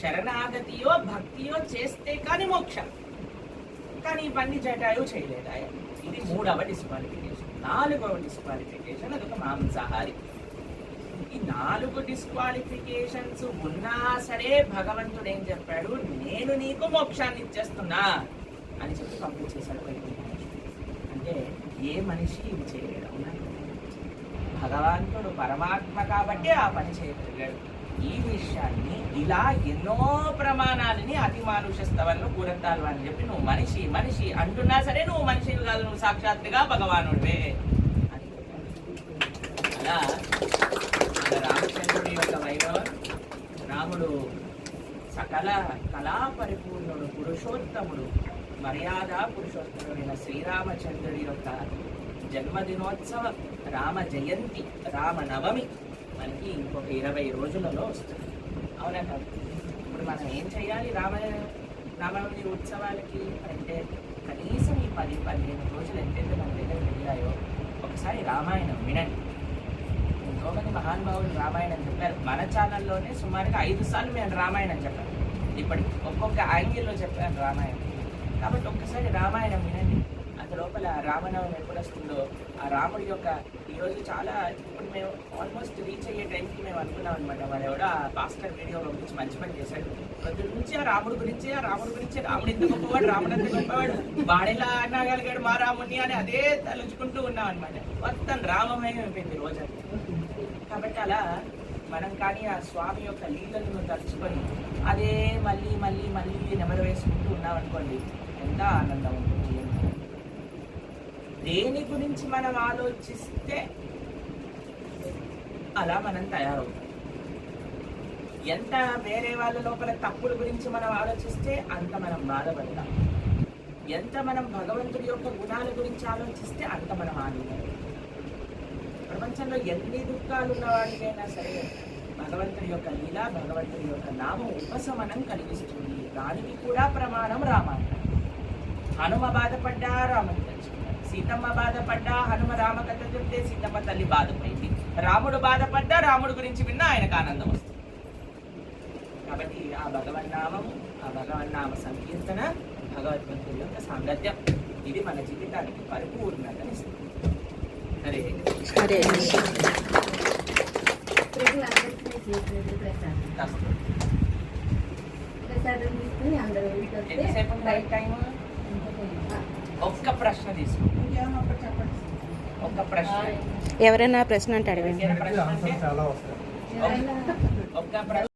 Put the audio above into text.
శరణాగతియో భక్తియో చేస్తే కానీ మోక్షం. కానీ ఇవన్నీ జటాయు చేయలేదా? ఇది 3వ డిస్క్వాలిఫికేషన్. 4వ డిస్క్వాలిఫికేషన్ అదొక మాంసాహారి. ఈ 4 డిస్క్వాలిఫికేషన్స్ ఉన్నా సరే భగవంతుడు ఏం చెప్పాడు, నేను నీకు మోక్షాన్ని ఇచ్చేస్తున్నా అని చెప్పి పంపించేశాడు బయటికి. అంటే ఏ మనిషి ఇది చేయలేడు. భగవంతుడు పరమాత్మ కాబట్టి ఆ పని చేయగలిగాడు. ఈ విషయాన్ని ఇలా ఎన్నో ప్రమాణాలని అతిమానుష స్తవంలో కూరత్తాలు అని చెప్పి నువ్వు మనిషి మనిషి అంటున్నా సరే నువ్వు మనిషివి కాదు, నువ్వు సాక్షాత్తుగా భగవానుడివే అని. అలా రామచంద్రుడి యొక్క వైభవం, రాముడు సకల కళా పరిపూర్ణుడు, పురుషోత్తముడు, మర్యాద పురుషోత్తముడైన శ్రీరామచంద్రుడి యొక్క జన్మదినోత్సవ రామ జయంతి, రామనవమి మనకి ఇంకొక 20 రోజులలో వస్తుంది. అవునా కాదు? ఇప్పుడు మనం ఏం చేయాలి రామనవమి ఉత్సవాలకి అంటే కనీసం ఈ 10-15 రోజులు ఎంతైతే మన దగ్గర వెళ్ళాయో ఒకసారి రామాయణం వినండి. ఎంతోమంది మహానుభావులు రామాయణం చెప్పారు. మన ఛానల్లోనే సుమారుగా 5 సార్లు మేము రామాయణం చెప్పాను. ఇప్పటికి ఒక్కొక్క యాంగిల్లో చెప్పాను రామాయణం. కాబట్టి ఒక్కసారి రామాయణం వినండి. అంత లోపల రామనవమి ఎప్పుడు వస్తుందో ఆ రాముడి యొక్క ఈరోజు చాలా ఇప్పుడు మేము ఆల్మోస్ట్ రీచ్ అయ్యే టైంకి మేము అనుకున్నాం అనమాట. వాడు ఎవడో ఆ పాస్టర్ వీడియో గురించి మంచి పని చేశాడు. ప్రతి నుంచి ఆ రాముడి గురించి రాముడు ఇంత గొప్పవాడు, రాముడు అంత గొప్పవాడు, వాడెలా అనగలిగాడు మా రాముడిని అని అదే తలుచుకుంటూ ఉన్నాం అనమాట. మొత్తం రామమయం అయిపోయింది రోజు. కాబట్టి అలా మనం కానీ ఆ స్వామి యొక్క లీలను తలుచుకొని అదే మళ్ళీ మళ్ళీ మళ్ళీ నెమరు వేసుకుంటూ ఉన్నాం అనుకోండి, ఎంత ఆనందం ఉంటుంది. దేని గురించి మనం ఆలోచిస్తే అలా మనం తయారవుతాం. ఎంత వేరే వాళ్ళ లోపల తప్పుల గురించి మనం ఆలోచిస్తే అంత మనం బాధపడతాం. ఎంత మనం భగవంతుడి యొక్క గుణాల గురించి ఆలోచిస్తే అంత మనం ఆనందం. ప్రపంచంలో ఎన్ని దుఃఖాలు ఉన్న వాడికైనా సరే భగవంతుడి యొక్క లీల, భగవంతుడి యొక్క నామం ఉపశమనం కలిగిస్తుంది. దానికి కూడా ప్రమాణం రామాయణం. హనుమ బాధపడ్డా రాముడు తెచ్చుకున్నాడు, సీతమ్మ బాధపడ్డా హనుమ రామకథ చెప్తే సీతమ్మ తల్లి బాధపడింది, రాముడు బాధపడ్డా రాముడు గురించి విన్నా ఆయనకు ఆనందం వస్తుంది. కాబట్టి ఆ భగవన్నామము, ఆ భగవన్నామ సంకీర్తన, భగవద్భక్తుల యొక్క సాంగత్యం ఇది మన జీవితానికి పరిపూర్ణతనిస్తుంది. హరే హరే. ఎంతసేపు టైం? ఒక్క ప్రశ్న తీసుకో. ఒక్క ప్రశ్న, ఎవరైనా ప్రశ్న అంటే అడగండి. ఒక్క ప్రశ్న